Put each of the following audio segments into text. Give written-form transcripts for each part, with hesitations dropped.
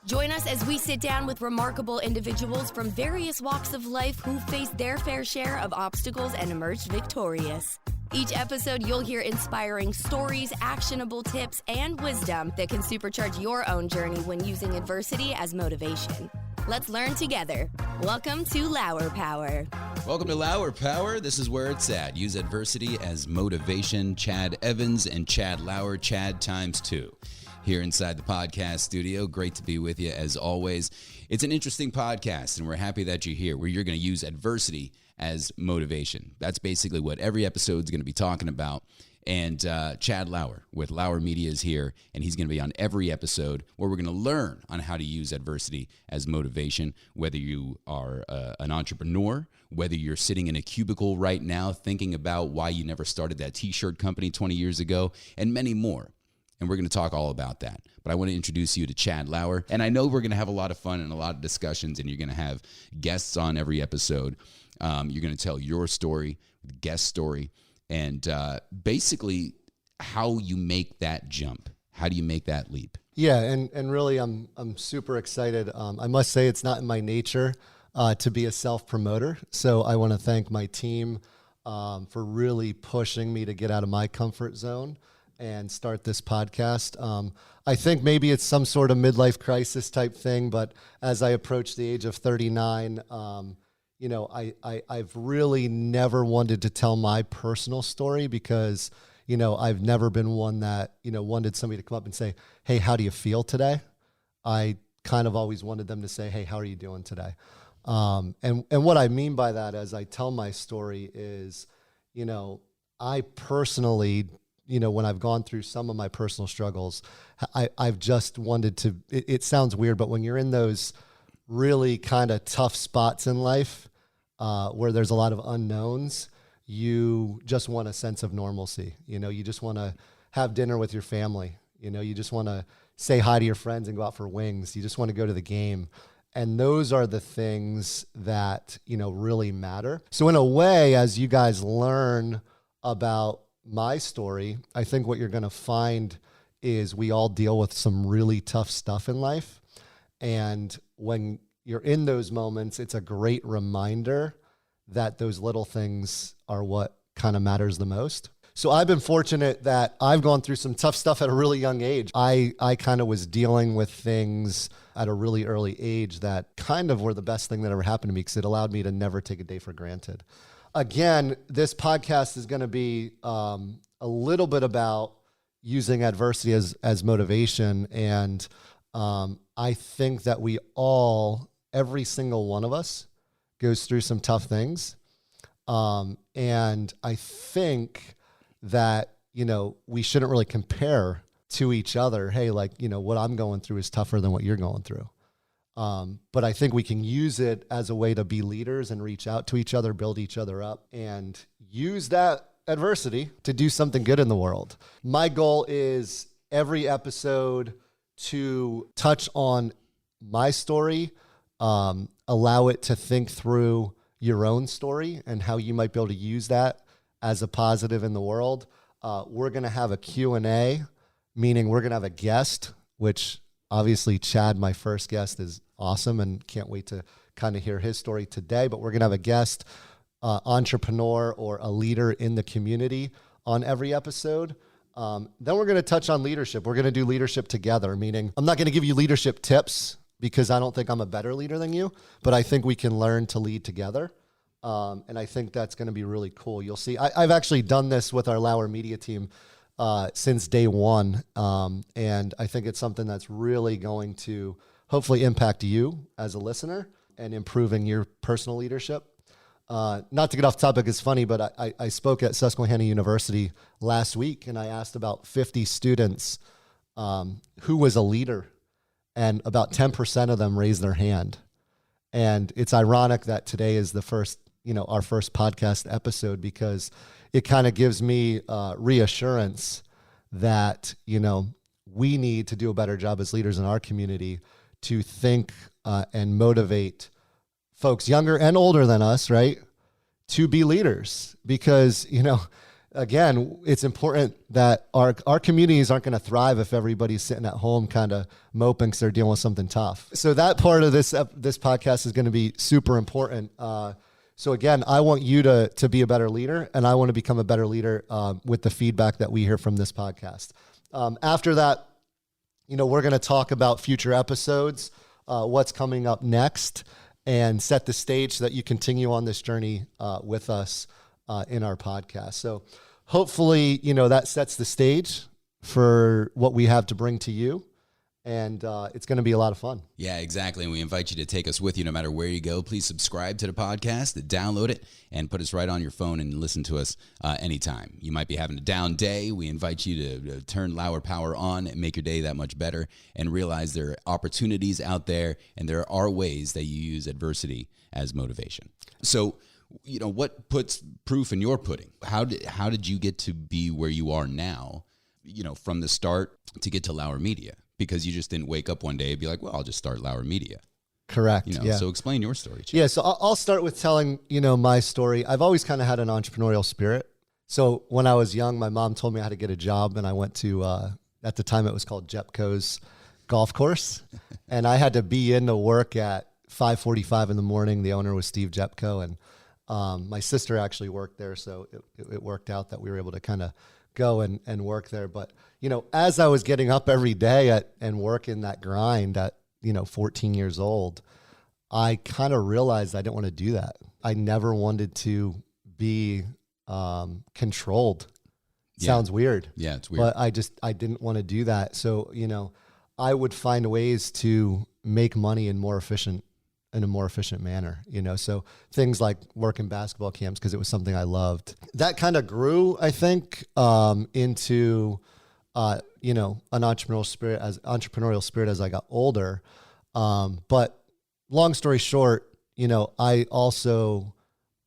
Join us as we sit down with remarkable individuals from various walks of life who faced their fair share of obstacles and emerged victorious. Each episode, you'll hear inspiring stories, actionable tips, and wisdom that can supercharge your own journey when using adversity as motivation. Let's learn together. Welcome to Lauer Power. Welcome to Lauer Power. This is where it's at. Use adversity as motivation. Chad Evans and Chad Lauer, Chad times 2. Here inside the podcast studio. Great to be with you as always. It's an interesting podcast, and we're happy that you're here, where you're going to use adversity as motivation. That's basically what every episode is going to be talking about. And Chad Lauer with Lauer Media is here, and he's going to be on every episode where we're going to learn on how to use adversity as motivation, whether you are an entrepreneur, whether you're sitting in a cubicle right now thinking about why you never started that t-shirt company 20 years ago, and many more. And we're going to talk all about that. But I want to introduce you to Chad Lauer. And I know we're going to have a lot of fun and a lot of discussions, and you're going to have guests on every episode. You're going to tell your story, the guest story, and basically how you make that jump. How do you make that leap? Yeah, and really I'm super excited. I must say it's not in my nature to be a self-promoter. So I want to thank my team for really pushing me to get out of my comfort zone and start this podcast. I think maybe it's some sort of midlife crisis type thing, but as I approach the age of 39, I've really never wanted to tell my personal story because, I've never been one that, wanted somebody to come up and say, hey, how do you feel today? I kind of always wanted them to say, hey, how are you doing today? And what I mean by that as I tell my story is, I personally, when I've gone through some of my personal struggles, I've just wanted to, it sounds weird, but when you're in those really kind of tough spots in life where there's a lot of unknowns, you just want a sense of normalcy. You just want to have dinner with your family. You just want to say hi to your friends and go out for wings. You just want to go to the game. And those are the things that, really matter. So in a way, as you guys learn about my story, I think what you're going to find is we all deal with some really tough stuff in life. And when you're in those moments, it's a great reminder that those little things are what kind of matters the most. So I've been fortunate that I've gone through some tough stuff at a really young age. I kind of was dealing with things at a really early age that kind of were the best thing that ever happened to me because it allowed me to never take a day for granted. Again, this podcast is going to be a little bit about using adversity as motivation. And I think that we all, every single one of us, goes through some tough things. And I think that, we shouldn't really compare to each other. Hey, what I'm going through is tougher than what you're going through. But I think we can use it as a way to be leaders and reach out to each other, build each other up, and use that adversity to do something good in the world. My goal is every episode to touch on my story, allow it to think through your own story and how you might be able to use that as a positive in the world. We're going to have a Q&A, meaning we're going to have a guest, which obviously Chad, my first guest, is awesome and can't wait to kind of hear his story today. But we're going to have a guest, entrepreneur or a leader in the community on every episode. Then we're going to touch on leadership. We're going to do leadership together, meaning I'm not going to give you leadership tips because I don't think I'm a better leader than you, but I think we can learn to lead together. And I think that's going to be really cool. You'll see, I've actually done this with our Lauer Media team since day one. And I think it's something that's really going to hopefully impact you as a listener and improving your personal leadership. Not to get off topic, it's funny, but I spoke at Susquehanna University last week and I asked about 50 students who was a leader, and about 10% of them raised their hand. And it's ironic that today is the first, our first podcast episode, because it kind of gives me reassurance that, we need to do a better job as leaders in our community to think and motivate folks younger and older than us, right, to be leaders. Because, again, it's important that our communities aren't going to thrive if everybody's sitting at home kind of moping because they're dealing with something tough. So that part of this podcast is going to be super important. So again, I want you to be a better leader, and I want to become a better leader with the feedback that we hear from this podcast. After that, we're going to talk about future episodes, what's coming up next, and set the stage so that you continue on this journey with us in our podcast. So hopefully, that sets the stage for what we have to bring to you. And it's going to be a lot of fun. Yeah, exactly. And we invite you to take us with you no matter where you go. Please subscribe to the podcast, download it, and put us right on your phone and listen to us anytime. You might be having a down day. We invite you to turn Lauer Power on and make your day that much better, and realize there are opportunities out there, and there are ways that you use adversity as motivation. So, what puts proof in your pudding? How did you get to be where you are now, from the start to get to Lauer Media? Because you just didn't wake up one day and be like, well, I'll just start Lauer Media. Correct. Yeah. So explain your story, Chad. Yeah. So I'll start with telling, my story. I've always kind of had an entrepreneurial spirit. So when I was young, my mom told me how to get a job, and I went to, at the time it was called Jepco's golf course. And I had to be in to work at 5:45 in the morning. The owner was Steve Jepco, and my sister actually worked there. So it worked out that we were able to kind of go and work there. But, as I was getting up every day and working that grind at, 14 years old, I kind of realized I didn't want to do that. I never wanted to be controlled. Yeah. Sounds weird. Yeah, it's weird. But I didn't want to do that. So, I would find ways to make money in a more efficient manner, so things like working basketball camps, because it was something I loved. That kind of grew, I think, into, an entrepreneurial spirit as I got older. But long story short, I also,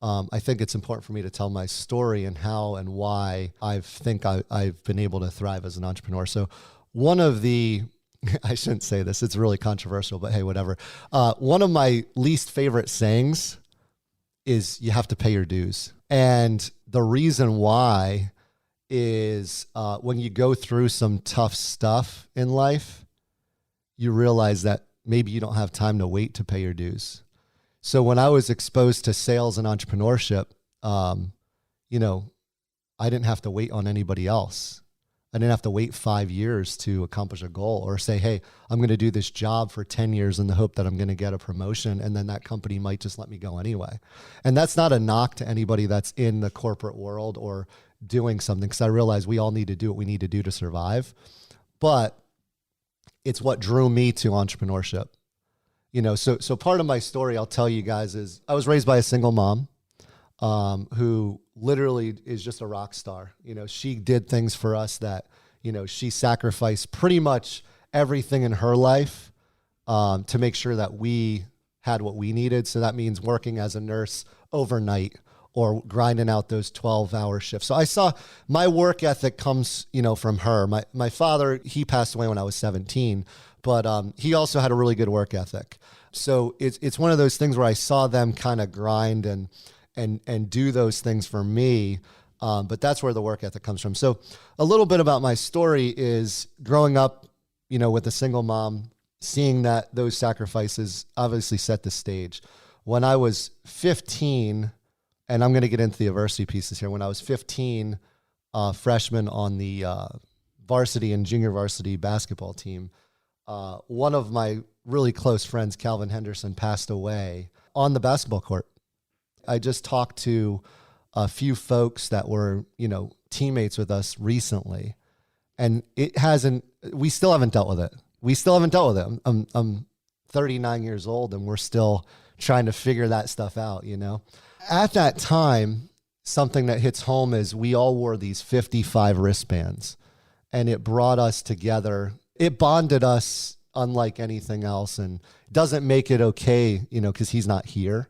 I think it's important for me to tell my story and how and why I've been able to thrive as an entrepreneur. So one of the, I shouldn't say this, it's really controversial, but hey, whatever. One of my least favorite sayings is you have to pay your dues. And the reason why is when you go through some tough stuff in life, you realize that maybe you don't have time to wait to pay your dues. So when I was exposed to sales and entrepreneurship, I didn't have to wait on anybody else. I didn't have to wait 5 years to accomplish a goal, or say, hey, I'm going to do this job for 10 years in the hope that I'm going to get a promotion, and then that company might just let me go anyway. And that's not a knock to anybody that's in the corporate world or doing something, because I realize we all need to do what we need to do to survive. But it's what drew me to entrepreneurship. So part of my story I'll tell you guys is I was raised by a single mom who literally is just a rock star. She did things for us that, she sacrificed pretty much everything in her life to make sure that we had what we needed. So that means working as a nurse overnight or grinding out those 12-hour shifts. So I saw my work ethic comes, from her. My father, he passed away when I was 17, but he also had a really good work ethic. So it's one of those things where I saw them kind of grind and do those things for me. But that's where the work ethic comes from. So a little bit about my story is growing up, with a single mom, seeing that those sacrifices obviously set the stage. When I was 15, and I'm going to get into the adversity pieces here. When I was 15, freshman on the varsity and junior varsity basketball team, one of my really close friends, Calvin Henderson, passed away on the basketball court. I just talked to a few folks that were, teammates with us recently, and we still haven't dealt with it. I'm 39 years old, and we're still trying to figure that stuff out, At that time, something that hits home is we all wore these 55 wristbands, and it brought us together. It bonded us unlike anything else, and doesn't make it okay, because he's not here.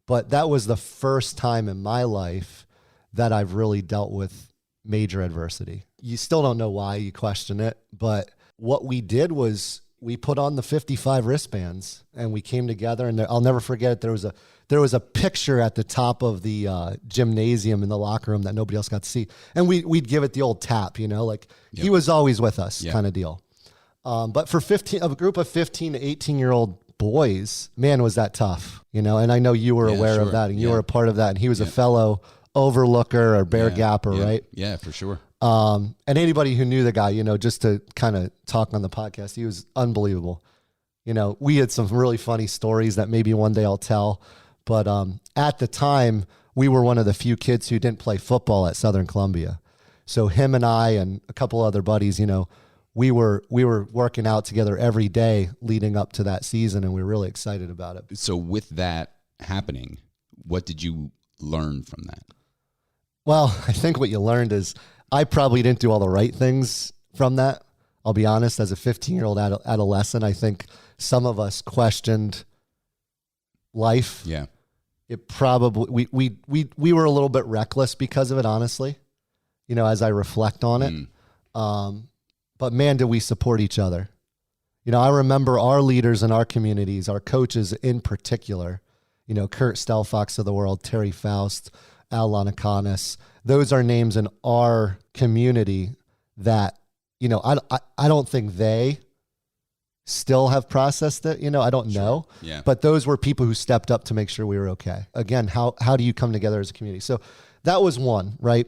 But that was the first time in my life that I've really dealt with major adversity. You still don't know why, you question it, but what we did was we put on the 55 wristbands and we came together, and I'll never forget it. There was a picture at the top of the gymnasium in the locker room that nobody else got to see. And we'd give it the old tap, like he was always with us kind of deal. But for a group of 15 to 18-year-old boys, man, was that tough, And I know you were aware of that, and you were a part of that. And he was a fellow overlooker or bear gapper, right? Yeah, for sure. And anybody who knew the guy, just to kind of talk on the podcast, he was unbelievable. We had some really funny stories that maybe one day I'll tell. But at the time, we were one of the few kids who didn't play football at Southern Columbia. So him and I and a couple other buddies, we were working out together every day leading up to that season, and we were really excited about it. So with that happening, what did you learn from that? Well, I think what you learned is I probably didn't do all the right things from that. I'll be honest, as a 15-year-old adolescent, I think some of us questioned life. Yeah. It probably, we were a little bit reckless because of it, honestly, as I reflect on it. But man, did we support each other. I remember our leaders in our communities, our coaches in particular, Kurt Stelfox of the world, Terry Faust, Al Lanakanis. Those are names in our community that, I don't think they still have processed it. I don't know. Yeah. But those were people who stepped up to make sure we were okay. Again, how do you come together as a community? So that was one, right?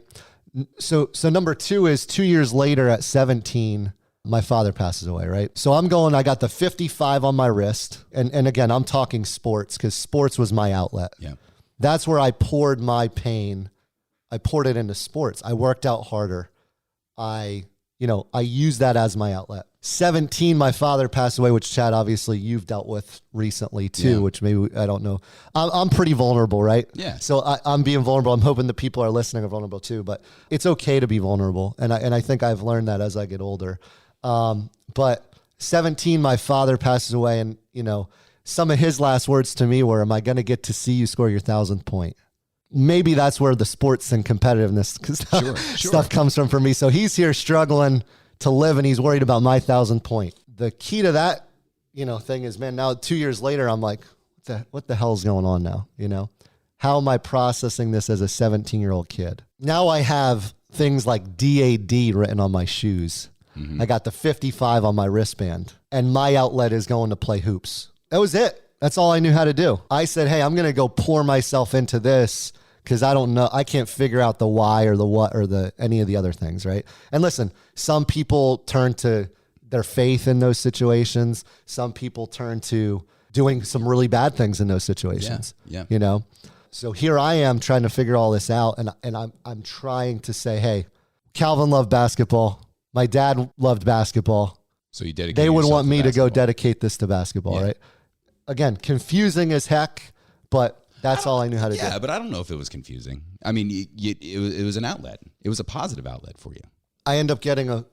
So number two is 2 years later at 17, my father passes away, right? So I got the 55 on my wrist. And again, I'm talking sports because sports was my outlet. Yeah. That's where I poured my pain. I poured it into sports. I worked out harder. I used that as my outlet. 17, my father passed away, which Chad, obviously you've dealt with recently too, which maybe, I don't know. I'm pretty vulnerable, right? Yeah. So I'm being vulnerable. I'm hoping the people are listening are vulnerable too, but it's okay to be vulnerable. And I think I've learned that as I get older. But 17, my father passes away, and, some of his last words to me were, am I going to get to see you score your 1,000th point? Maybe that's where the sports and competitiveness stuff comes from for me. So he's here struggling to live, and he's worried about my 1,000th point. The key to that, thing is, man, now 2 years later, I'm like, what the hell's going on now? How am I processing this as a 17-year-old kid? Now I have things like DAD written on my shoes. I got the 55 on my wristband, and my outlet is going to play hoops. That was it. That's all I knew how to do. I said, hey, I'm going to go pour myself into this because I don't know. I can't figure out the why or the what or any of the other things, right? And listen, some people turn to their faith in those situations. Some people turn to doing some really bad things in those situations. Yeah. So here I am trying to figure all this out, and I'm trying to say, hey, Calvin loved basketball. My dad loved basketball. So you dedicated They would yourself want to me to go basketball. dedicate this to basketball, right? Again, confusing as heck, but that's all I knew how to do. Yeah, but I don't know if it was confusing. I mean, it was an outlet. It was a positive outlet for you. I end up getting I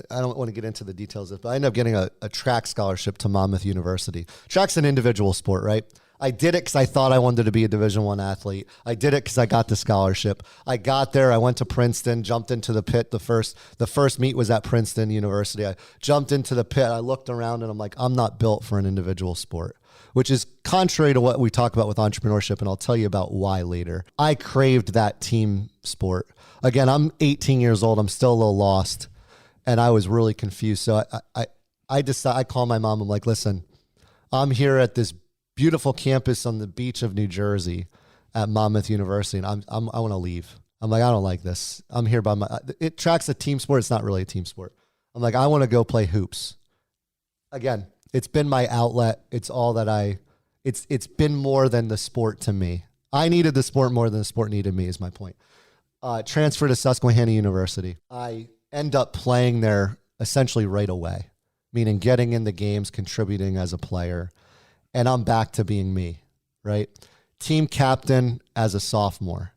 don't want to get into the details of it, but I end up getting a track scholarship to Monmouth University. Track's an individual sport, right? I did it because I thought I wanted to be a Division I athlete. I did it because I got the scholarship. I got there. I went to Princeton, jumped into the pit. The first meet was at Princeton University. I jumped into the pit. I looked around, and I'm like, I'm not built for an individual sport, which is contrary to what we talk about with entrepreneurship, and I'll tell you about why later. I craved that team sport. Again, I'm 18 years old. I'm still a little lost, and I was really confused. So I decided, I called my mom. I'm like, listen, I'm here at this beautiful campus on the beach of New Jersey at Monmouth University, and I want to leave. I'm like, I don't like this. I'm here by track's a team sport. It's not really a team sport. I'm like, I want to go play hoops. Again, it's been my outlet. It's all that it's been more than the sport to me. I needed the sport more than the sport needed me, is my point. Transfer to Susquehanna University. I end up playing there essentially right away, meaning getting in the games, contributing as a player. And I'm back to being me, right? Team captain as a sophomore.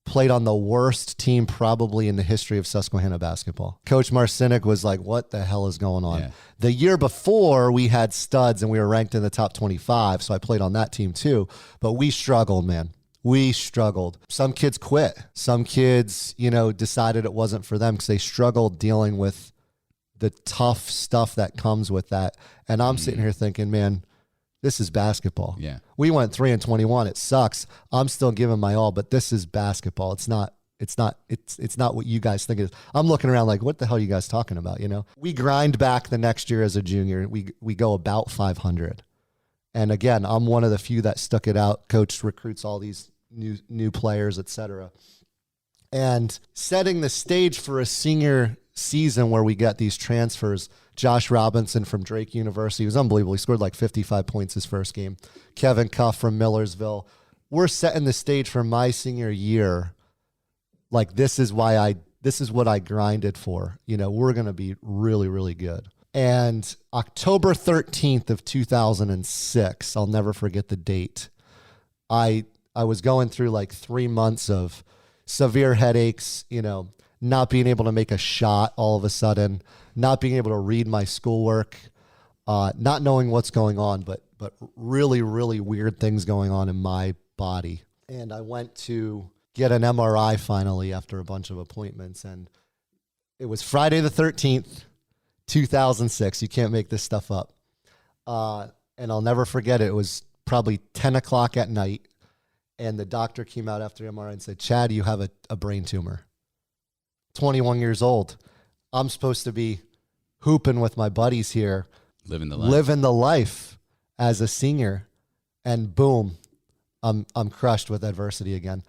Played on the worst team probably in the history of Susquehanna basketball. Coach Marcinick was like, what the hell is going on? Yeah. The year before, we had studs and we were ranked in the top 25, so I played on that team too. But we struggled, man. We struggled. Some kids quit. Some kids, decided it wasn't for them because they struggled dealing with the tough stuff that comes with that. And I'm sitting here thinking, man, this is basketball. Yeah. We went 3-21. It sucks. I'm still giving my all, but this is basketball. It's not what you guys think it is. I'm looking around like, what the hell are you guys talking about? You know, we grind back the next year as a junior. We go about 500. And again, I'm one of the few that stuck it out. Coach recruits all these new players, et cetera. And setting the stage for a senior season where we get these transfers. Josh Robinson from Drake University was unbelievable. He scored like 55 points his first game. Kevin Cuff from Millersville. We're setting the stage for my senior year. Like, this is what I grinded for. You know, we're going to be really, really good. And October 13th of 2006, I'll never forget the date. I was going through like 3 months of severe headaches, you know, not being able to make a shot all of a sudden, not being able to read my schoolwork, not knowing what's going on, but really, really weird things going on in my body. And I went to get an MRI finally after a bunch of appointments. And it was Friday the 13th, 2006. You can't make this stuff up. And I'll never forget it. It was probably 10 o'clock at night. And the doctor came out after MRI and said, Chad, you have a brain tumor. 21 years old. I'm supposed to be hooping with my buddies here. Living the life as a senior. And boom, I'm crushed with adversity again.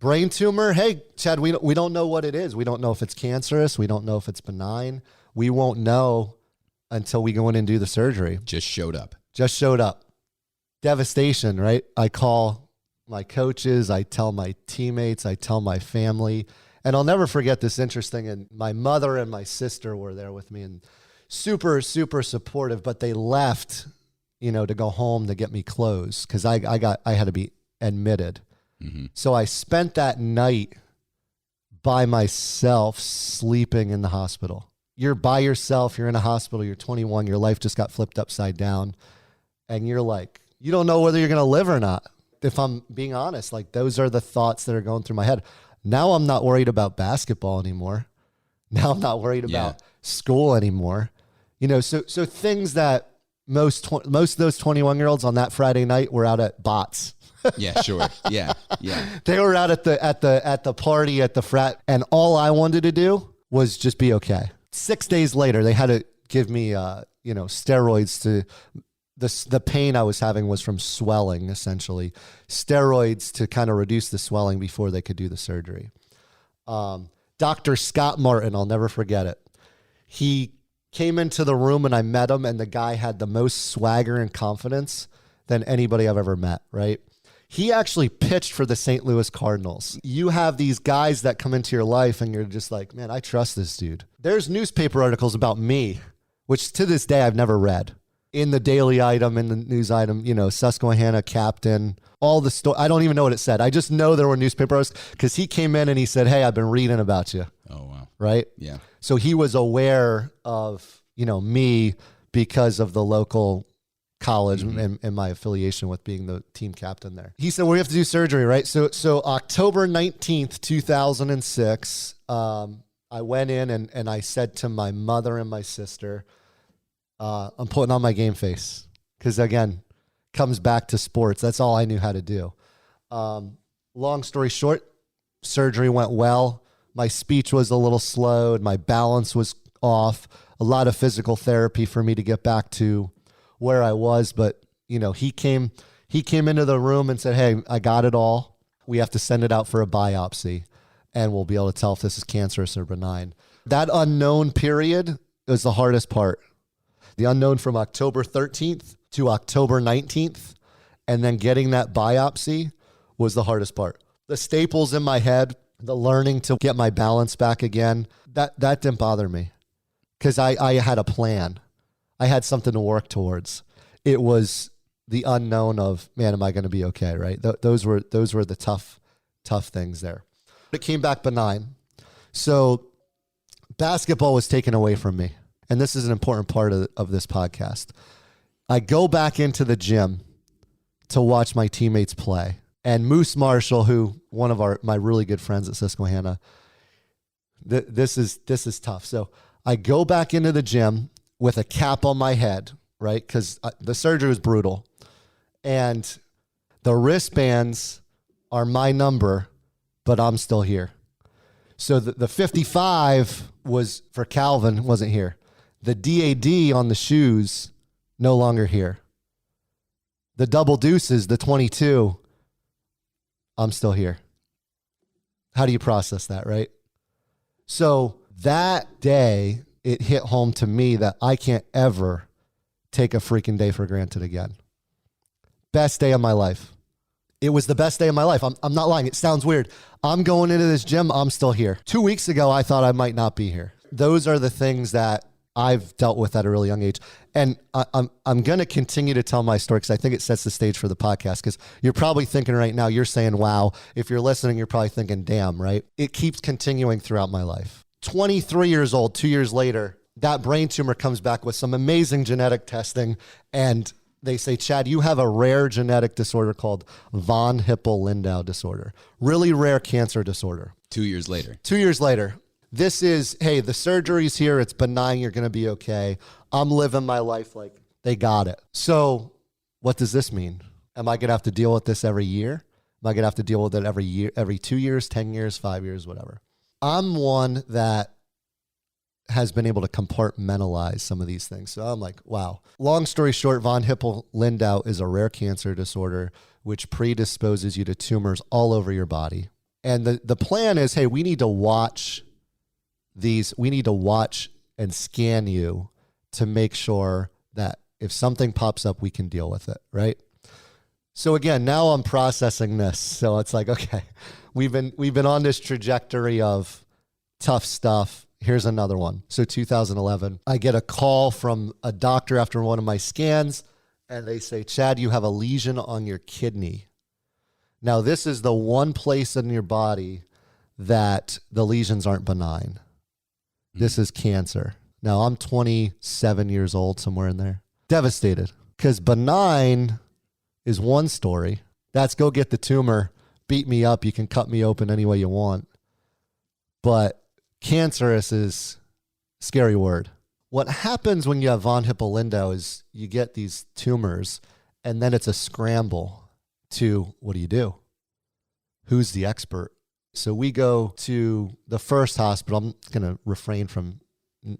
Brain tumor. Hey, Chad, we don't know what it is. We don't know if it's cancerous. We don't know if it's benign. We won't know until we go in and do the surgery. Just showed up. Devastation, right? I call my coaches. I tell my teammates. I tell my family. And I'll never forget this interesting. And my mother and my sister were there with me and super, super supportive. But they left, you know, to go home to get me clothes because I had to be admitted. Mm-hmm. So I spent that night by myself sleeping in the hospital. You're by yourself. You're in a hospital. You're 21. Your life just got flipped upside down. And you're like, you don't know whether you're going to live or not. If I'm being honest, like those are the thoughts that are going through my head. Now I'm not worried about basketball anymore. Now I'm not worried about school anymore. You know, so things that most of those 21-year-olds on that Friday night were out at Bots. Yeah, sure. Yeah. They were out at the party at the frat, and all I wanted to do was just be okay. 6 days later, they had to give me steroids to the pain I was having was from swelling, essentially. Steroids to kind of reduce the swelling before they could do the surgery. Dr. Scott Martin, I'll never forget it. He came into the room and I met him, and the guy had the most swagger and confidence than anybody I've ever met, right? He actually pitched for the St. Louis Cardinals. You have these guys that come into your life and you're just like, man, I trust this dude. There's newspaper articles about me, which to this day I've never read. In the daily item, in the news item, you know, Susquehanna captain, all the story. I don't even know what it said. I just know there were newspaper articles because he came in and he said, hey, I've been reading about you. Oh, wow. Right? Yeah. So he was aware of, you know, me because of the local college and my affiliation with being the team captain there. He said, well, we have to do surgery, right? So October 19th, 2006, I went in and I said to my mother and my sister, I'm putting on my game face. Because again, comes back to sports. That's all I knew how to do. Long story short, surgery went well. My speech was a little slowed. My balance was off. A lot of physical therapy for me to get back to where I was. But, you know, he came into the room and said, hey, I got it all. We have to send it out for a biopsy and we'll be able to tell if this is cancerous or benign. That unknown period was the hardest part. The unknown from October 13th to October 19th, and then getting that biopsy was the hardest part. The staples in my head, the learning to get my balance back again, that didn't bother me because I had a plan. I had something to work towards. It was the unknown of, man, am I going to be okay, right? Those were the tough things there. It came back benign. So basketball was taken away from me. And this is an important part of this podcast. I go back into the gym to watch my teammates play. And Moose Marshall, who one of my really good friends at Susquehanna, this is tough. So I go back into the gym with a cap on my head, right? Because the surgery was brutal. And the wristbands are my number, but I'm still here. So the 55 was for Calvin, wasn't here. The DAD on the shoes, no longer here. The double deuces, the 22, I'm still here. How do you process that, right? So that day, it hit home to me that I can't ever take a freaking day for granted again. Best day of my life. It was the best day of my life. I'm not lying. It sounds weird. I'm going into this gym. I'm still here. 2 weeks ago, I thought I might not be here. Those are the things that I've dealt with at a really young age. And I'm going to continue to tell my story because I think it sets the stage for the podcast, because you're probably thinking right now, you're saying, wow. If you're listening, you're probably thinking, damn, right? It keeps continuing throughout my life. 23 years old, 2 years later, that brain tumor comes back with some amazing genetic testing, and they say, Chad, you have a rare genetic disorder called von Hippel Lindau disorder. Really rare cancer disorder. 2 years later. 2 years later. This is, hey, the surgery's here. It's benign. You're going to be okay. I'm living my life like they got it. So what does this mean? Am I going to have to deal with this every year? Am I going to have to deal with it every year, every 2 years, 10 years, 5 years, whatever? I'm one that has been able to compartmentalize some of these things. So I'm like, wow. Long story short, von Hippel Lindau is a rare cancer disorder which predisposes you to tumors all over your body. And the plan is, hey, we need to watch and scan you to make sure that if something pops up, we can deal with it, right? So again, now I'm processing this. So it's like, okay, we've been on this trajectory of tough stuff. Here's another one. So 2011, I get a call from a doctor after one of my scans, and they say, Chad, you have a lesion on your kidney. Now, this is the one place in your body that the lesions aren't benign. This is cancer. Now, I'm 27 years old, somewhere in there. Devastated, because benign is one story. That's go get the tumor, beat me up. You can cut me open any way you want. But cancerous is a scary word. What happens when you have von Hippel Lindau is you get these tumors, and then it's a scramble to, what do you do? Who's the expert? So we go to the first hospital. I'm going to refrain from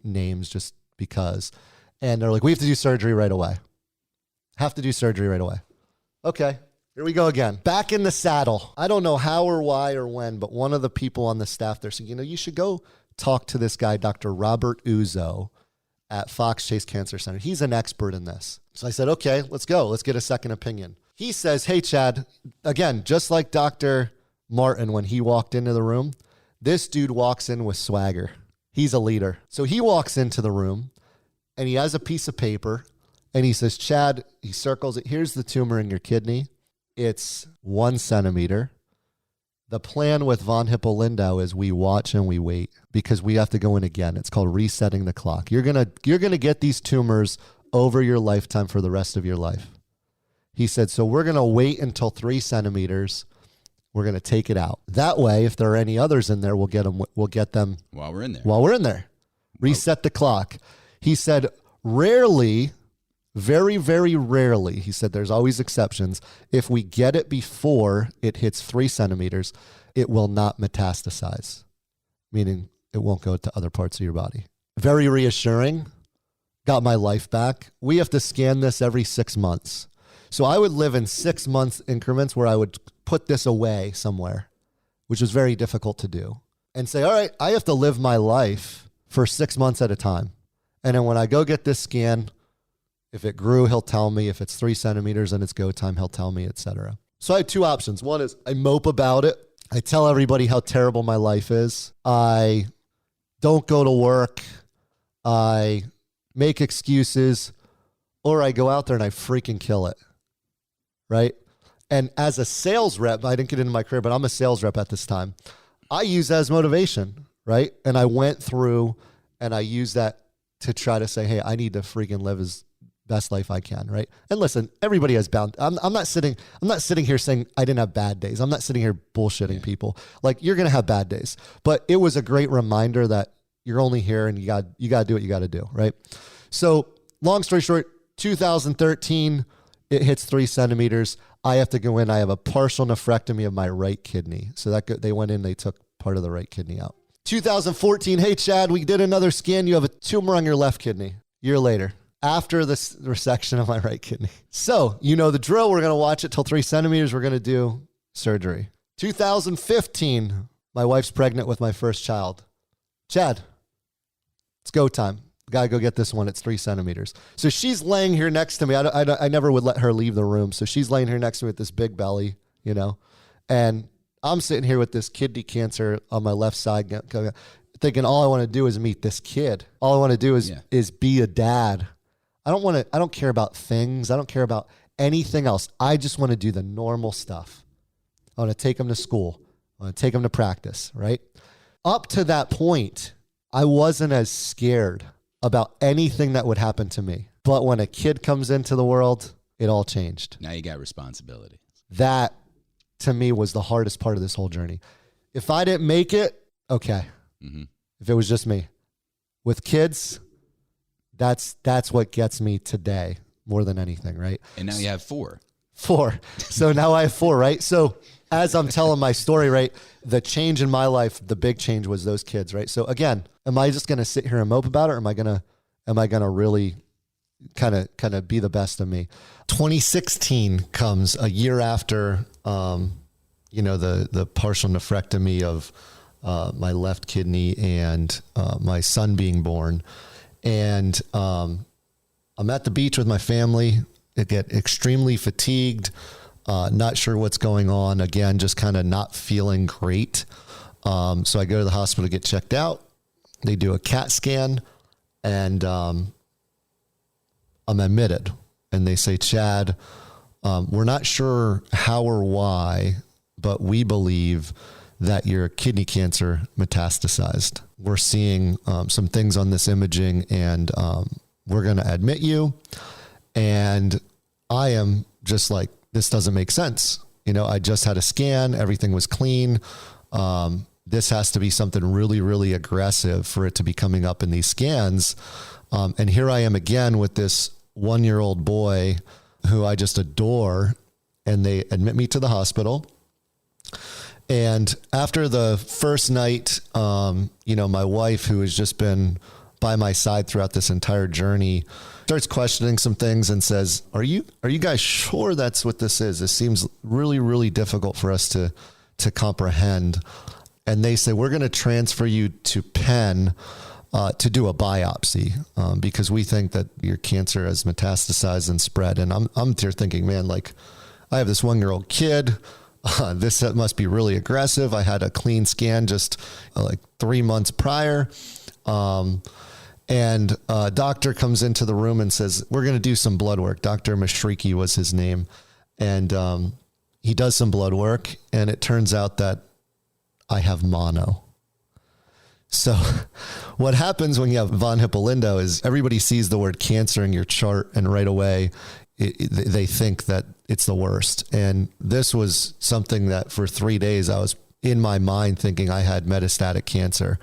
names just because. And they're like, we have to do surgery right away. Have to do surgery right away. Okay, here we go again. Back in the saddle. I don't know how or why or when, but one of the people on the staff there said, you should go talk to this guy, Dr. Robert Uzo at Fox Chase Cancer Center. He's an expert in this. So I said, okay, let's go. Let's get a second opinion. He says, hey, Chad, again, just like Dr. Martin, when he walked into the room, this dude walks in with swagger. He's a leader. So he walks into the room and he has a piece of paper and he says, Chad, he circles it. Here's the tumor in your kidney. It's 1 centimeter. The plan with von Hippel Lindau is we watch and we wait because we have to go in again. It's called resetting the clock. You're gonna get these tumors over your lifetime for the rest of your life. He said, so we're gonna wait until 3 centimeters. We're gonna take it out. That way, if there are any others in there, we'll get them while we're in there. Reset the clock. He said, rarely, very, very rarely, he said there's always exceptions. If we get it before it hits 3 centimeters, it will not metastasize, meaning it won't go to other parts of your body. Very reassuring. Got my life back. We have to scan this every 6 months. So I would live in 6 month increments where I would put this away somewhere, which was very difficult to do, and say, all right, I have to live my life for 6 months at a time. And then when I go get this scan, if it grew, he'll tell me. If it's 3 centimeters and it's go time, he'll tell me, etc. So I had two options. One is I mope about it. I tell everybody how terrible my life is. I don't go to work. I make excuses, or I go out there and I freaking kill it, right? And as a sales rep, I didn't get into my career, but I'm a sales rep at this time. I use that as motivation, right? And I went through and I used that to try to say, hey, I need to freaking live as best life I can, right? And listen, everybody has bound. I'm not sitting here saying I didn't have bad days. I'm not sitting here bullshitting people. Like, you're going to have bad days. But it was a great reminder that, you're only here and you got to do what you got to do. Right. So long story short, 2013, it hits 3 centimeters. I have to go in. I have a partial nephrectomy of my right kidney. So they went in, they took part of the right kidney out. 2014, hey, Chad, we did another scan. You have a tumor on your left kidney. Year later, after the resection of my right kidney. So you know the drill. We're going to watch it till 3 centimeters. We're going to do surgery. 2015, my wife's pregnant with my first child. Chad, it's go time. Got to go get this one. It's 3 centimeters. So she's laying here next to me. I never would let her leave the room. So she's laying here next to me with this big belly, you know, and I'm sitting here with this kidney cancer on my left side, thinking all I want to do is meet this kid. All I want to do is be a dad. I don't care about things. I don't care about anything else. I just want to do the normal stuff. I want to take him to school. I want to take him to practice, right? Up to that point, I wasn't as scared about anything that would happen to me. But when a kid comes into the world, it all changed. Now you got responsibility. That, to me, was the hardest part of this whole journey. If I didn't make it, okay. Mm-hmm. If it was just me. With kids, that's what gets me today more than anything, right? And now you have 4. 4. So now I have 4, right? So as I'm telling my story, right, the change in my life, the big change was those kids, right? So again, am I just going to sit here and mope about it, or am I going to really kind of be the best of me? 2016 comes a year after, the partial nephrectomy of my left kidney and my son being born. And I'm at the beach with my family. I get extremely fatigued, not sure what's going on. Again, just kind of not feeling great. So I go to the hospital to get checked out. They do a CAT scan, and I'm admitted. And they say, Chad, we're not sure how or why, but we believe that your kidney cancer metastasized. We're seeing some things on this imaging, and we're going to admit you. And I am just like, this doesn't make sense. You know, I just had a scan. Everything was clean. This has to be something really, really aggressive for it to be coming up in these scans. And here I am again with this 1-year-old boy who I just adore. And they admit me to the hospital. And after the first night, my wife, who has just been by my side throughout this entire journey, starts questioning some things and says, are you guys sure that's what this is? This seems really, really difficult for us to comprehend. And they say, we're going to transfer you to Penn to do a biopsy because we think that your cancer has metastasized and spread. And I'm there thinking, man, like, I have this 1-year-old kid. This must be really aggressive. I had a clean scan just like 3 months prior. And a doctor comes into the room and says, we're going to do some blood work. Dr. Mashriki was his name. And he does some blood work, and it turns out that I have mono. So what happens when you have von Hippel Lindau is everybody sees the word cancer in your chart, and right away they think that it's the worst. And this was something that for 3 days I was in my mind thinking I had metastatic cancer.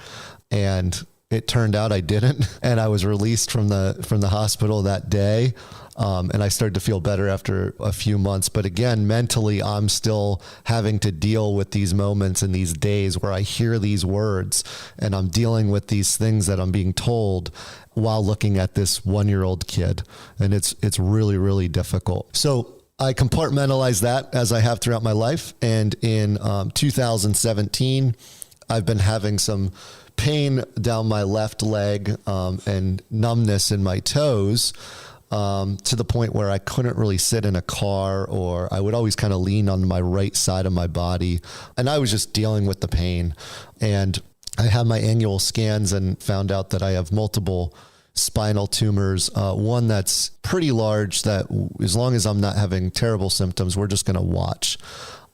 And it turned out I didn't, and I was released from the hospital that day. And I started to feel better after a few months. But again, mentally, I'm still having to deal with these moments and these days where I hear these words, and I'm dealing with these things that I'm being told while looking at this 1-year-old kid. And it's really, really difficult. So I compartmentalize that as I have throughout my life. And in 2017, I've been having some pain down my left leg and numbness in my toes to the point where I couldn't really sit in a car, or I would always kind of lean on my right side of my body. And I was just dealing with the pain. And I had my annual scans and found out that I have multiple spinal tumors, one that's pretty large that as long as I'm not having terrible symptoms, we're just going to watch.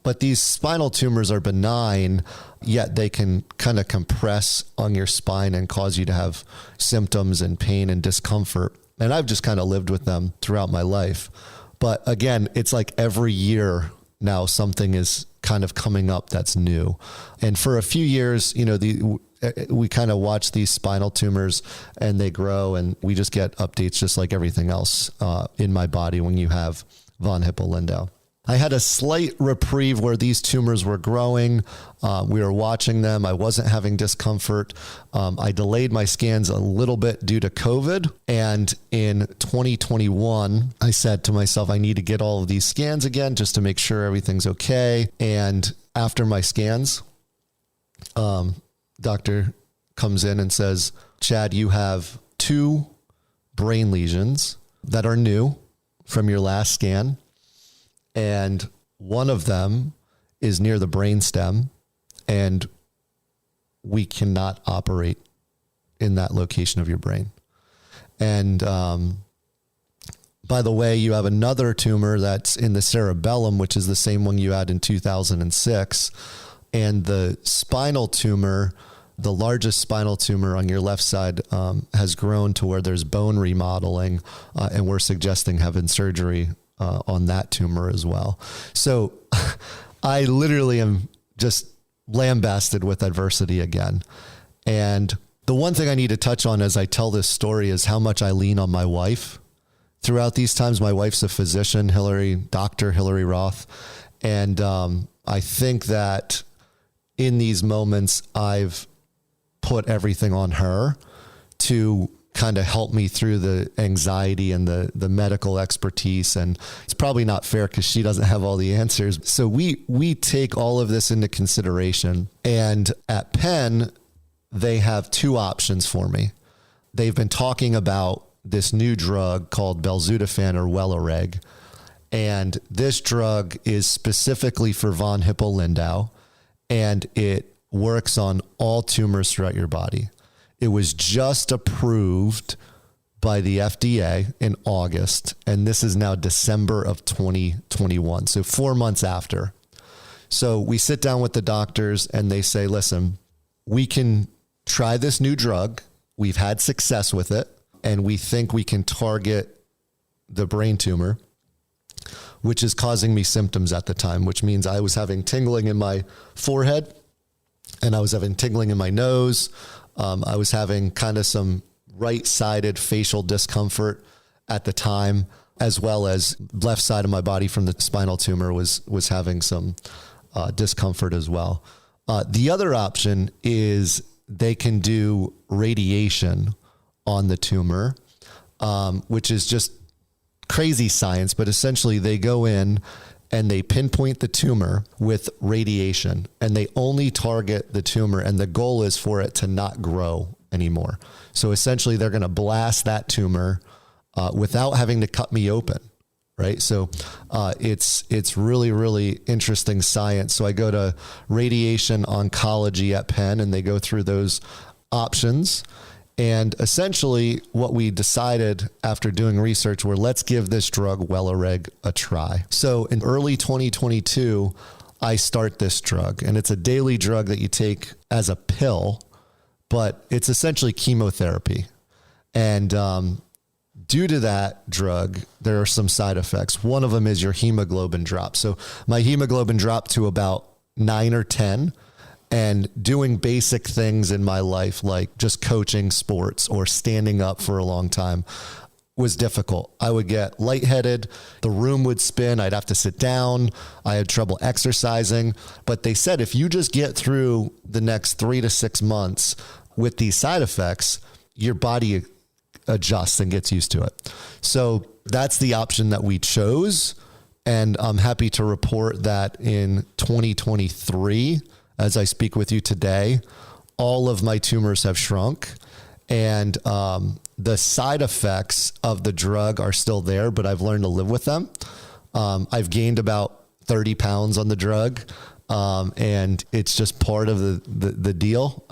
But these spinal tumors are benign, yet they can kind of compress on your spine and cause you to have symptoms and pain and discomfort. And I've just kind of lived with them throughout my life. But again, it's like every year now something is kind of coming up that's new. And for a few years, we kind of watch these spinal tumors and they grow, and we just get updates just like everything else in my body when you have von Hippel Lindau. I had a slight reprieve where these tumors were growing. We were watching them. I wasn't having discomfort. I delayed my scans a little bit due to COVID. And in 2021, I said to myself, I need to get all of these scans again just to make sure everything's okay. And after my scans, doctor comes in and says, Chad, you have 2 brain lesions that are new from your last scan. And one of them is near the brainstem, and we cannot operate in that location of your brain. And by the way, you have another tumor that's in the cerebellum, which is the same one you had in 2006. And the spinal tumor, the largest spinal tumor on your left side, has grown to where there's bone remodeling, and we're suggesting having surgery on that tumor as well. So I literally am just lambasted with adversity again. And the one thing I need to touch on as I tell this story is how much I lean on my wife throughout these times. My wife's a physician, Dr. Hillary Roth. And I think that in these moments, I've put everything on her to kind of help me through the anxiety and the medical expertise. And it's probably not fair because she doesn't have all the answers. So we take all of this into consideration. And at Penn, they have 2 options for me. They've been talking about this new drug called belzutifan or Welireg. And this drug is specifically for von Hippel Lindau, and it works on all tumors throughout your body. It was just approved by the FDA in August, and this is now December of 2021, so 4 months after. So we sit down with the doctors and they say, listen, we can try this new drug. We've had success with it, and we think we can target the brain tumor, which is causing me symptoms at the time, which means I was having tingling in my forehead and I was having tingling in my nose. I was having kind of some right-sided facial discomfort at the time, as well as left side of my body from the spinal tumor was having some discomfort as well. The other option is they can do radiation on the tumor, which is just crazy science, but essentially they go in and they pinpoint the tumor with radiation, and they only target the tumor, and the goal is for it to not grow anymore. So essentially they're going to blast that tumor without having to cut me open, right? So it's really, really interesting science. So I go to radiation oncology at Penn, and they go through those options. And essentially what we decided after doing research were, let's give this drug Welireg a try. So in early 2022, I start this drug, and it's a daily drug that you take as a pill, but it's essentially chemotherapy. And due to that drug, there are some side effects. One of them is your hemoglobin drops. So my hemoglobin dropped to about 9 or 10. And doing basic things in my life, like just coaching sports or standing up for a long time, was difficult. I would get lightheaded. The room would spin. I'd have to sit down. I had trouble exercising. But they said, if you just get through the next 3 to 6 months with these side effects, your body adjusts and gets used to it. So that's the option that we chose. And I'm happy to report that in 2023, as I speak with you today, all of my tumors have shrunk, and the side effects of the drug are still there, but I've learned to live with them. I've gained about 30 pounds on the drug, and it's just part of the deal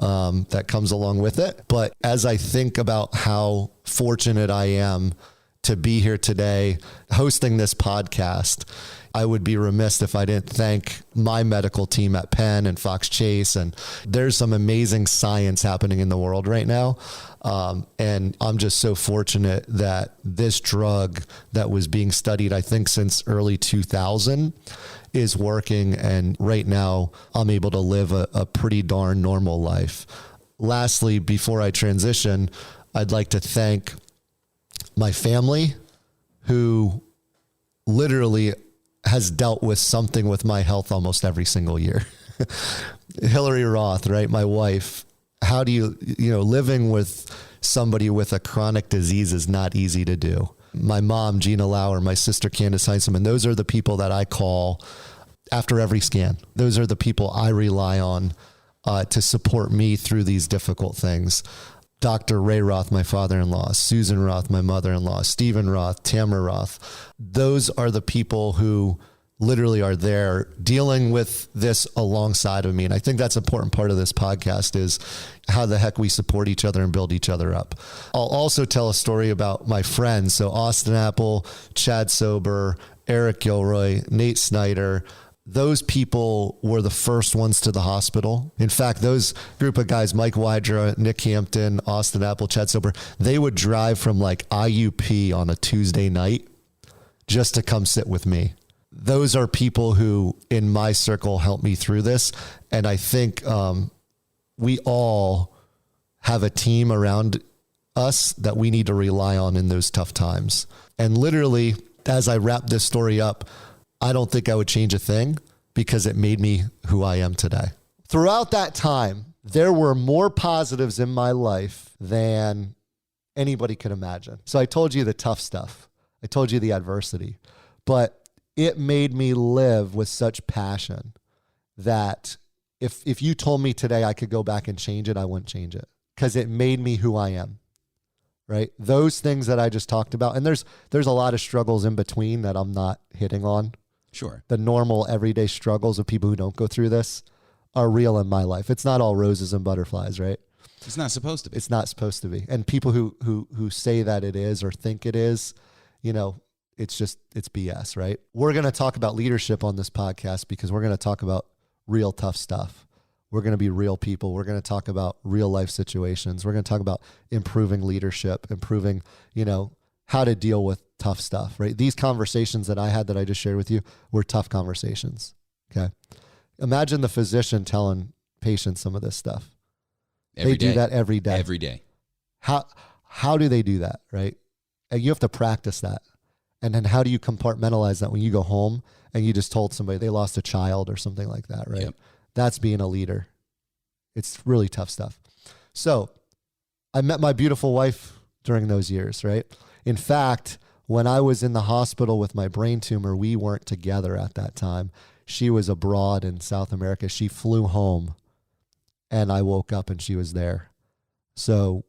that comes along with it. But as I think about how fortunate I am to be here today hosting this podcast, I would be remiss if I didn't thank my medical team at Penn and Fox Chase. And there's some amazing science happening in the world right now. And I'm just so fortunate that this drug that was being studied, I think since early 2000, is working. And right now I'm able to live a pretty darn normal life. lastly, before I transition, I'd like to thank my family who literally has dealt with something with my health almost every single year. Hillary Roth, right? My wife, how do you living with somebody with a chronic disease is not easy to do. My mom, Gina Lauer, my sister, Candace Heinzelman, those are the people that I call after every scan. Those are the people I rely on to support me through these difficult things. Dr. Ray Roth, my father-in-law, Susan Roth, my mother-in-law, Stephen Roth, Tamara Roth. Those are the people who literally are there dealing with this alongside of me. And I think that's an important part of this podcast is how the heck we support each other and build each other up. I'll also tell a story about my friends. So Austin Apple, Chad Sober, Eric Gilroy, Nate Snyder. Those people were the first ones to the hospital. In fact, those group of guys, Mike Wydra, Nick Hampton, Austin Apple, Chad Sober, they would drive from like IUP on a Tuesday night just to come sit with me. Those are people who in my circle helped me through this. And I think we all have a team around us that we need to rely on in those tough times. And literally, as I wrap this story up, I don't think I would change a thing because it made me who I am today. Throughout that time, there were more positives in my life than anybody could imagine. So I told you the tough stuff. I told you the adversity, but it made me live with such passion that if you told me today I could go back and change it, I wouldn't change it because it made me who I am. Right? Those things that I just talked about, and there's a lot of struggles in between that I'm not hitting on. Sure. The normal everyday struggles of people who don't go through this are real in my life. It's not all roses and butterflies, right? It's not supposed to be. It's not supposed to be. And people who say that it is or think it is, it's BS, right? We're going to talk about leadership on this podcast because we're going to talk about real tough stuff. We're going to be real people. We're going to talk about real life situations. We're going to talk about improving leadership, improving, how to deal with tough stuff, right? These conversations that I had that I just shared with you were tough conversations, okay? Imagine the physician telling patients some of this stuff. They do that every day. Every day. How do they do that, right? And you have to practice that. And then how do you compartmentalize that when you go home and you just told somebody they lost a child or something like that, right? Yep. That's being a leader. It's really tough stuff. So I met my beautiful wife during those years, right? In fact, when I was in the hospital with my brain tumor, we weren't together at that time. She was abroad in South America. She flew home and I woke up and she was there. So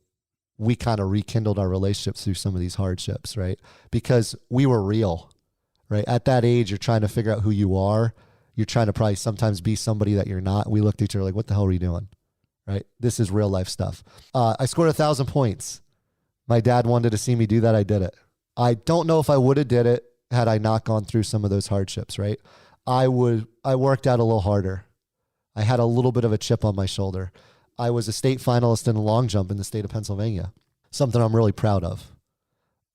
we kind of rekindled our relationships through some of these hardships, right? Because we were real, right? At that age, you're trying to figure out who you are. You're trying to probably sometimes be somebody that you're not. We looked at each other like, what the hell are you doing? Right? This is real life stuff. I scored 1,000 points. My dad wanted to see me do that. I did it. I don't know if I would have did it had I not gone through some of those hardships, right? I worked out a little harder. I had a little bit of a chip on my shoulder. I was a state finalist in the long jump in the state of Pennsylvania, something I'm really proud of.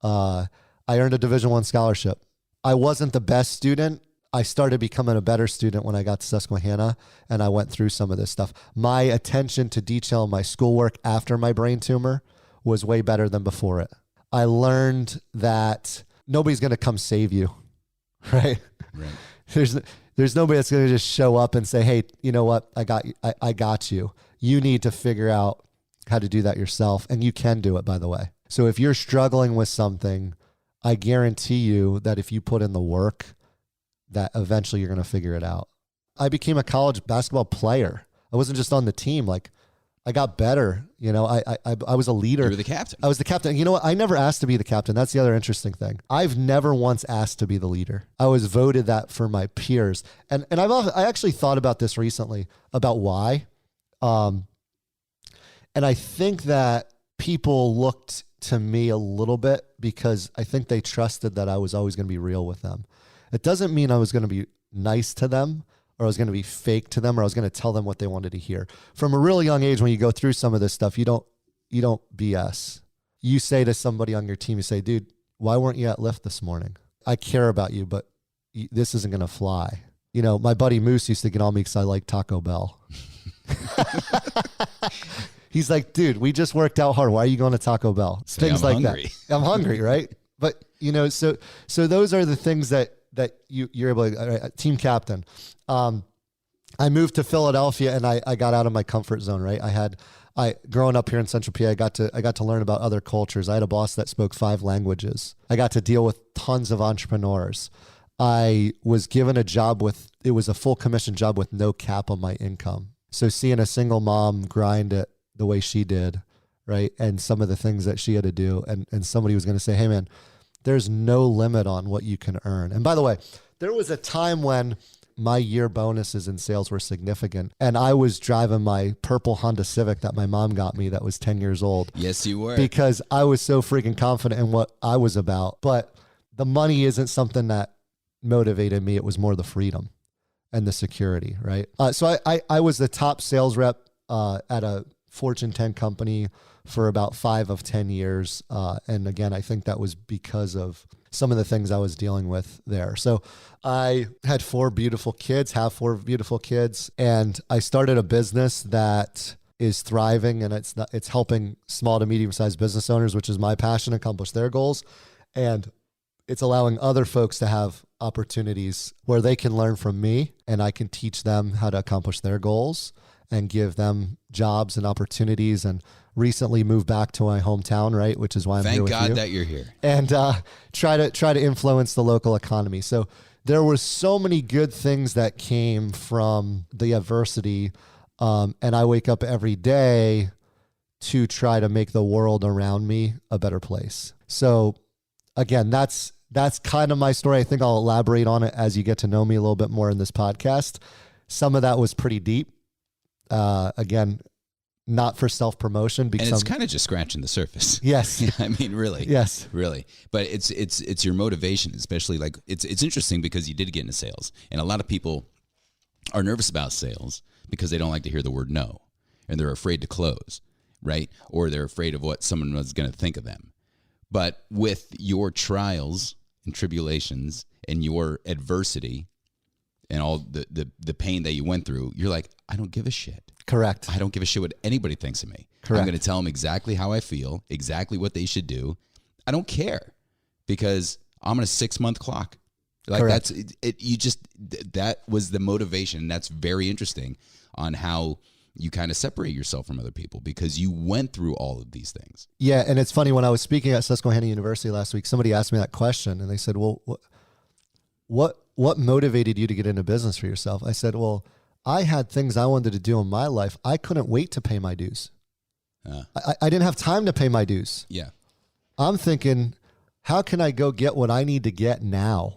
I earned a Division I scholarship. I wasn't the best student. I started becoming a better student when I got to Susquehanna and I went through some of this stuff. My attention to detail in my schoolwork after my brain tumor was way better than before it. I learned that nobody's going to come save you, right? Right. There's nobody that's going to just show up and say, hey, you know what? I got you. You need to figure out how to do that yourself. And you can do it, by the way. So if you're struggling with something, I guarantee you that if you put in the work, that eventually you're going to figure it out. I became a college basketball player. I wasn't just on the team. Like I got better. I was a leader. You were the captain. I was the captain. You know what? I never asked to be the captain. That's the other interesting thing. I've never once asked to be the leader. I was voted that for my peers. And I actually thought about this recently about why. And I think that people looked to me a little bit because I think they trusted that I was always going to be real with them. It doesn't mean I was going to be nice to them or I was going to be fake to them or I was going to tell them what they wanted to hear. From a really young age, when you go through some of this stuff, you don't BS. You say to somebody on your team, you say, dude, why weren't you at Lyft this morning? I care about you, but this isn't going to fly. My buddy Moose used to get on me because I like Taco Bell. He's like, dude, we just worked out hard. Why are you going to Taco Bell? Things like hungry. that. I'm hungry, right? But so those are the things that you're able to, all right, team captain. I moved to Philadelphia and I got out of my comfort zone, right? Growing up here in Central PA, I got to learn about other cultures. I had a boss that spoke 5 languages. I got to deal with tons of entrepreneurs. I was given a job it was a full commission job with no cap on my income. So seeing a single mom grind it the way she did, right? And some of the things that she had to do, and somebody was going to say, hey man, there's no limit on what you can earn. And by the way, there was a time when my year bonuses in sales were significant. And I was driving my purple Honda Civic that my mom got me that was 10 years old. Yes, you were. Because I was so freaking confident in what I was about. But the money isn't something that motivated me. It was more the freedom and the security, right? So I was the top sales rep at a Fortune 10 company for about 5 of 10 years. And again, I think that was because of some of the things I was dealing with there. So I had 4 beautiful kids, have 4 beautiful kids, and I started a business that is thriving, and it's helping small to medium-sized business owners, which is my passion, accomplish their goals. And it's allowing other folks to have opportunities where they can learn from me and I can teach them how to accomplish their goals and give them jobs and opportunities, and recently moved back to my hometown, right? Which is why I'm here with you. Thank God that you're here. And try to influence the local economy. So there were so many good things that came from the adversity. And I wake up every day to try to make the world around me a better place. So again, that's kind of my story. I think I'll elaborate on it as you get to know me a little bit more in this podcast. Some of that was pretty deep. Again, not for self-promotion. And it's kind of just scratching the surface. Yes. I mean, really. Yes. Really. But it's your motivation, especially like it's interesting because you did get into sales. And a lot of people are nervous about sales because they don't like to hear the word no. And they're afraid to close, right? Or they're afraid of what someone was going to think of them. But with your trials and tribulations and your adversity and all the pain that you went through, you're like, I don't give a shit. Correct. I don't give a shit what anybody thinks of me. Correct. I'm going to tell them exactly how I feel, exactly what they should do. I don't care because I'm on a 6-month clock. Like Correct. that's it. You just, that was the motivation. That's very interesting on how you kind of separate yourself from other people because you went through all of these things. Yeah. And it's funny, when I was speaking at Susquehanna University last week, somebody asked me that question and they said, well, what motivated you to get into business for yourself? I said, well, I had things I wanted to do in my life. I couldn't wait to pay my dues. I didn't have time to pay my dues. Yeah. I'm thinking, how can I go get what I need to get now?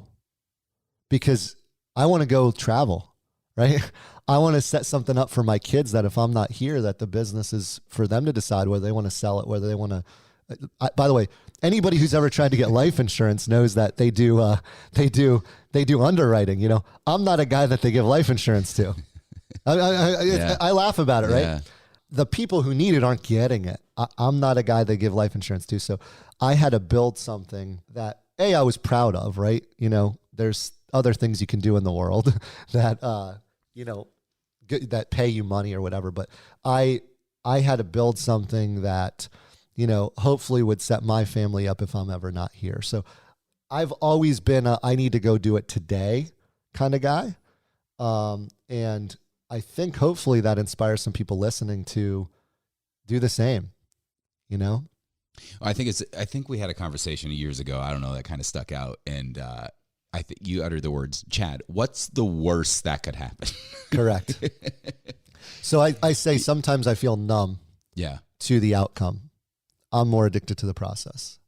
Because I want to go travel, right? I want to set something up for my kids that if I'm not here, that the business is for them to decide whether they want to sell it, whether they want to. By the way, anybody who's ever tried to get life insurance knows that they do underwriting. You know, I'm not a guy that they give life insurance to. I laugh about it, right? Yeah. The people who need it aren't getting it. I'm not a guy they give life insurance to. So I had to build something that I was proud of, right? You know, there's other things you can do in the world that, that pay you money or whatever. But I had to build something that, hopefully would set my family up if I'm ever not here. So I've always been I need to go do it today kind of guy. And I think hopefully that inspires some people listening to do the same, I think we had a conversation years ago. I don't know, that kind of stuck out. And, I think you uttered the words, Chad, what's the worst that could happen? Correct. So I say sometimes I feel numb to the outcome. I'm more addicted to the process.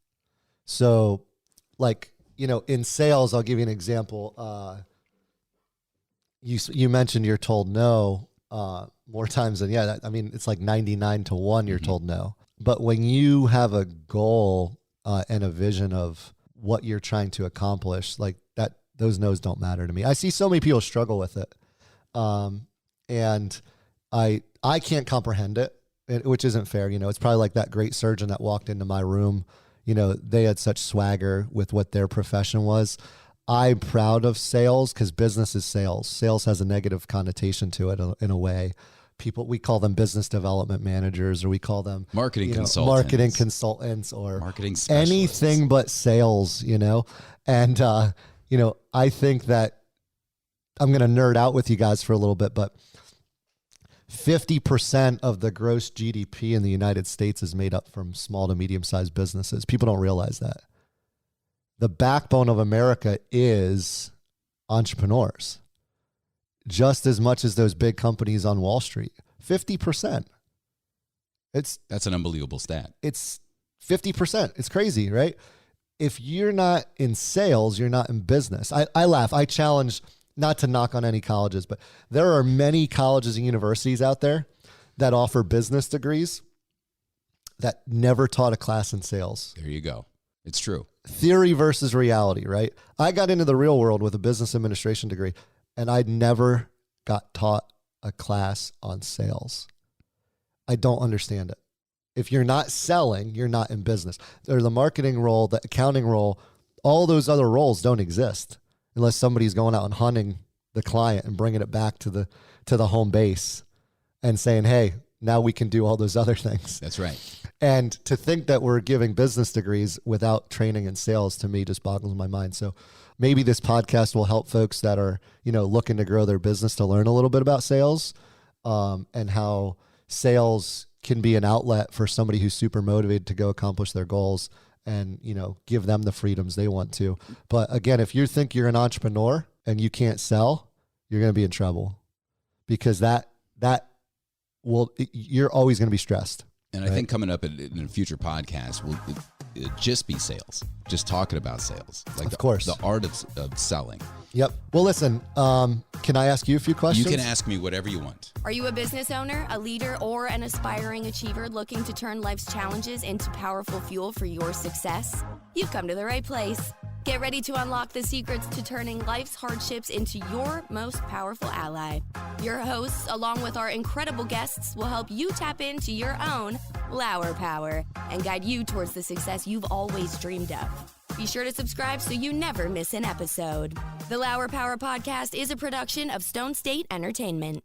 So in sales, I'll give you an example. You mentioned you're told no more times than, it's like 99 to 1 you're told no. But when you have a goal and a vision of what you're trying to accomplish, like that, those no's don't matter to me. I see so many people struggle with it. And I can't comprehend it, which isn't fair. It's probably like that great surgeon that walked into my room. They had such swagger with what their profession was. I'm proud of sales because business is sales. Sales has a negative connotation to it in a way. people, we call them business development managers, or we call them marketing consultants, or marketing specialists. Anything but sales, And, I think that I'm going to nerd out with you guys for a little bit, but 50% of the gross GDP in the United States is made up from small to medium-sized businesses. People don't realize that. The backbone of America is entrepreneurs, just as much as those big companies on Wall Street. 50%. That's an unbelievable stat. It's 50%. It's crazy, right? If you're not in sales, you're not in business. I laugh. I challenge, not to knock on any colleges, but there are many colleges and universities out there that offer business degrees that never taught a class in sales. There you go. It's true. Theory versus reality, right? I got into the real world with a business administration degree, and I never got taught a class on sales. I don't understand it. If you're not selling, you're not in business. Or the marketing role, the accounting role, all those other roles don't exist unless somebody's going out and hunting the client and bringing it back to the home base and saying, hey, now we can do all those other things. That's right. And to think that we're giving business degrees without training in sales, to me, just boggles my mind. So maybe this podcast will help folks that are, looking to grow their business to learn a little bit about sales, and how sales can be an outlet for somebody who's super motivated to go accomplish their goals and, give them the freedoms they want to. But again, if you think you're an entrepreneur and you can't sell, you're going to be in trouble, because you're always going to be stressed. And I think coming up in a future podcast will just be sales, just talking about sales. Like, of course, the art of selling. Yep. Well, listen, can I ask you a few questions? You can ask me whatever you want. Are you a business owner, a leader, or an aspiring achiever looking to turn life's challenges into powerful fuel for your success? You've come to the right place. Get ready to unlock the secrets to turning life's hardships into your most powerful ally. Your hosts, along with our incredible guests, will help you tap into your own Lauer Power and guide you towards the success you've always dreamed of. Be sure to subscribe so you never miss an episode. The Lauer Power Podcast is a production of Stone State Entertainment.